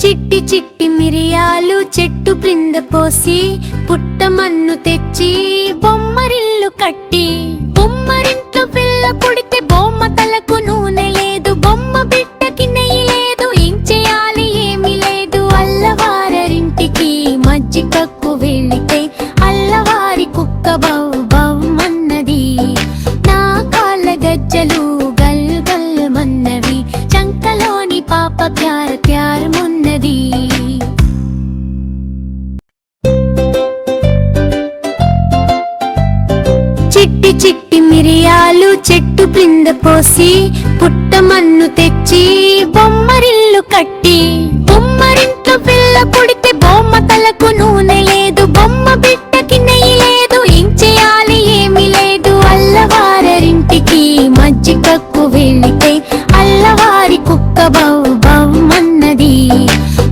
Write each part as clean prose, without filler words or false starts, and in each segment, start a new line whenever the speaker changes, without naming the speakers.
చిట్టి చిట్టి మిరియాలు చెట్టు క్రింద పోసి పుట్టమన్ను తెచ్చి బొమ్మరిల్లు కట్టి బొమ్మరింట్లో పిల్ల పుడితే బొమ్మ తలకు నూనె లేదు, బొమ్మ బిడ్డకి నెయ్యి లేదు, ఏం చేయాలి ఏమీ లేదు. అల్లవారింటికి మజ్జిగకు వెళితే అల్లవారి కుక్క బౌ బౌమన్నది, నా కాళ్ళ గజ్జలు గల్ గల్ మన్నవి, చంకలోని పాప ప్యార్ ప్యార్ మున్నది. చిట్టి చిట్టి మిరియాలు చెట్టు క్రింద పోసి పుట్టమన్ను తెచ్చి బొమ్మరిల్లు కట్టి బొమ్మరింట్లో పిల్ల పుడితే బొమ్మ తలకు నూనె లేదు, బొమ్మ బిడ్డకి నెయ్యి లేదు, ఏం చేయాలి ఏమీ లేదు. అల్లవారింటికి మజ్జిగకు వెళితే అల్లవారి కుక్క బౌ బౌమన్నది,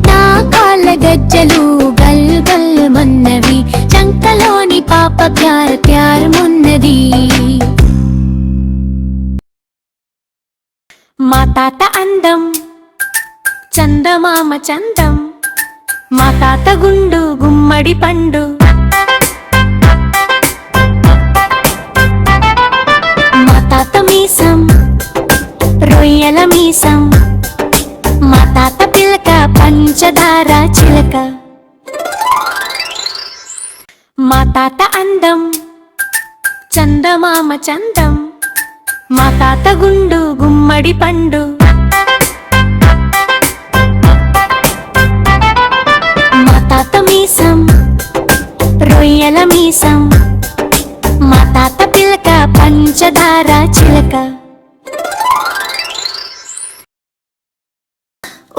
నా కాళ్ళ గజ్జలు గల్ గల్ మన్నవి, చంకలోని పాప ప్యార్ ప్యార్ మున్నది. మా తాత అందం చందమామ చందం, మా తాత గుండు గుమ్మడి పండు, మా తాత మీసం రొయ్యల మీసం, మా తాత పిలక పంచదార చిలక. మా తాత అందం చందమామ చందం, మా తాత గుండు గుమ్మడి పండు, మా తాత మీసం రొయ్యల మీసం, మా తాత పిలక పంచదార చిలక.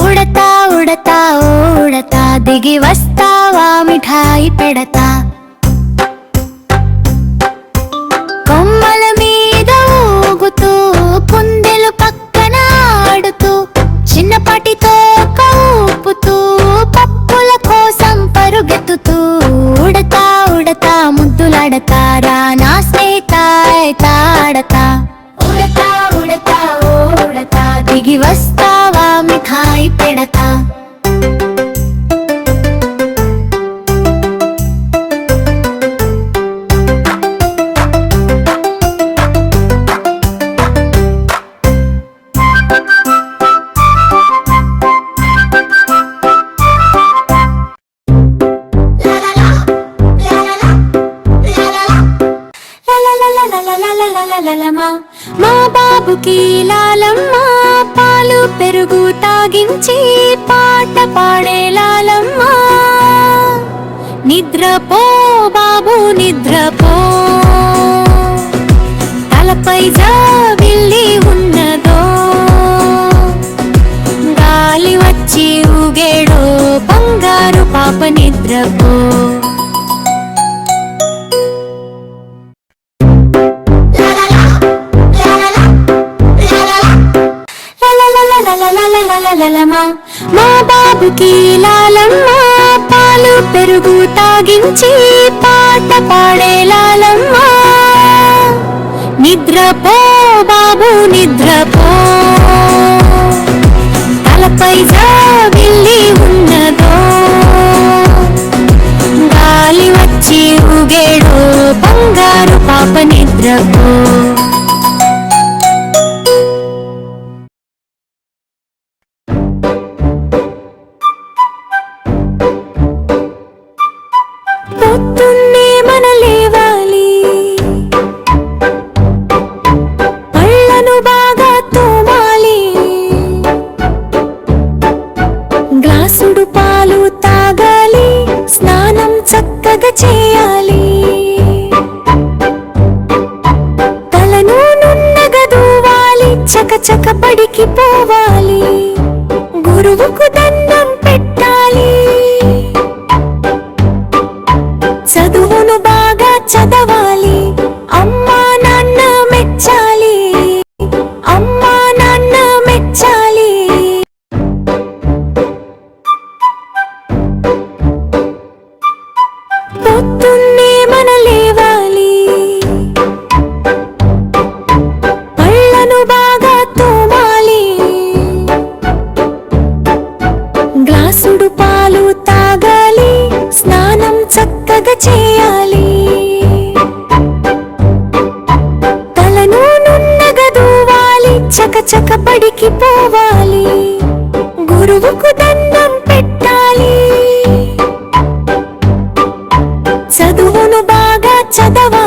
ఉడతా ఉడతా ఓ ఉడతా దిగి వస్తావా మిఠాయి పెడతా, కొమ్మల మీద ఊగుతూ కుందెలు పక్కన ఆడుతూ చిన్నపాటితో ఊపుతూ పప్పుల కోసం పరుగెత్తుతూ ఉడతా ఉడతా ముద్దులాడతా రా నా స్నేహితాడతా. ఉడతా ఉడతా ఓ ఉడతా దిగి వస్తావా మిఠాయి పెడతా. మా బాబుకి లాలమ్మ పాలు పెరుగు తాగించి పాట పాడే లాలమ్మ, నిద్రపో బాబు నిద్రపో, తలపై జాబిల్లి ఉన్నదో, గాలి వచ్చి ఊగేడో బంగారు పాప నిద్రపో. మా బాబుకి లాలమ్మ పాలు పెరుగు తాగించి పాట పాడే లాలమ్మ, నిద్రపో బాబు నిద్రపో, తలపై జాబిల్లి ఉన్నదో, గాలి వచ్చి ఊగేడో బంగారు పాప నిద్రపో. పొద్దున్నే మన లేవాలి, పళ్ళను బాగా తోమాలి, గ్లాసుడు పాలు తాగాలి, స్నానం చక్కగా చేయాలి, తలను నున్నగా దూవాలి, చకచక బడికి పోవాలి, గురువుకు దండం పెట్టాలి, చదువును బాగా చదవాలి, అమ్మా నాన్న మెచ్చాలి, అమ్మా నాన్న మెచ్చాలి. పొద్దున్నే మన లేవాలి, పళ్ళను బాగా తోమాలి, చక్కగా చేయాలి. తలను నున్నగా దూవాలి, చకచక బడికి పోవాలి. గురువుకు దండం పెట్టాలి. చదువును బాగా చదవాలి.